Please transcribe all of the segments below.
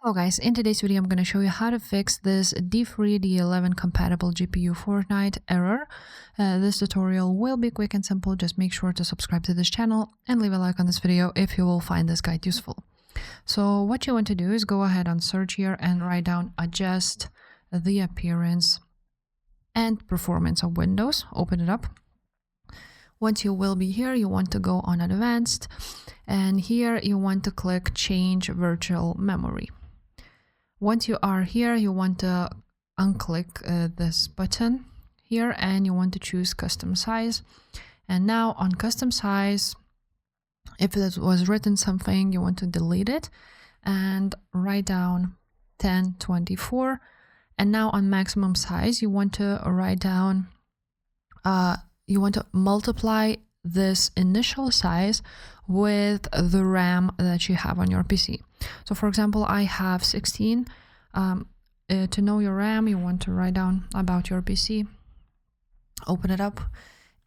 Hello guys, in today's video I'm going to show you how to fix this D3D11 compatible GPU Fortnite error. This tutorial will be quick and simple. Just make sure to subscribe to this channel and leave a like on this video if you will find this guide useful. So what you want to do is go ahead and search here and write down adjust the appearance and performance of Windows. Open it up. Once you will be here, you want to go on advanced, and here you want to click change virtual memory. Once you are here, you want to unclick this button here and you want to choose custom size. And now on custom size, if it was written something, you want to delete it and write down 1024. And now on maximum size, you want to write down, you want to multiply this initial size with the RAM that you have on your PC. So for example, I have 16. To know your RAM, you want to write down about your PC, open it up,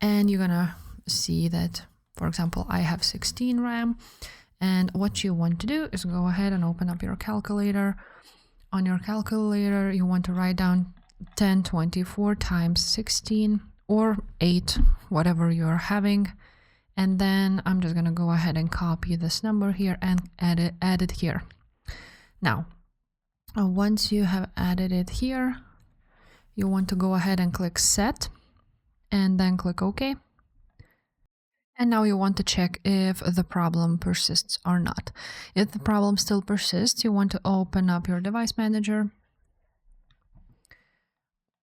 and you're gonna see that, for example, I have 16 RAM. And what you want to do is go ahead and open up your calculator. On your calculator, you want to write down 1024 times 16 or 8, whatever you're having. And then I'm just going to go ahead and copy this number here and add it here. Now, once you have added it here, you want to go ahead and click set and then click OK. And now you want to check if the problem persists or not. If the problem still persists, you want to open up your device manager.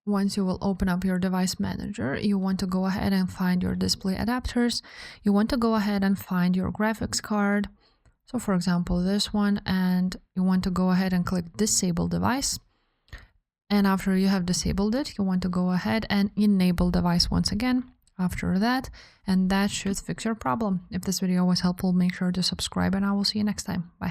Once you will open up your device manager, you want to go ahead and find your display adapters. You want to go ahead and find your graphics card. So for example, this one, and you want to go ahead and click disable device. And after you have disabled it, you want to go ahead and enable device once again after that, and that should fix your problem. If this video was helpful, make sure to subscribe and I will see you next time. Bye.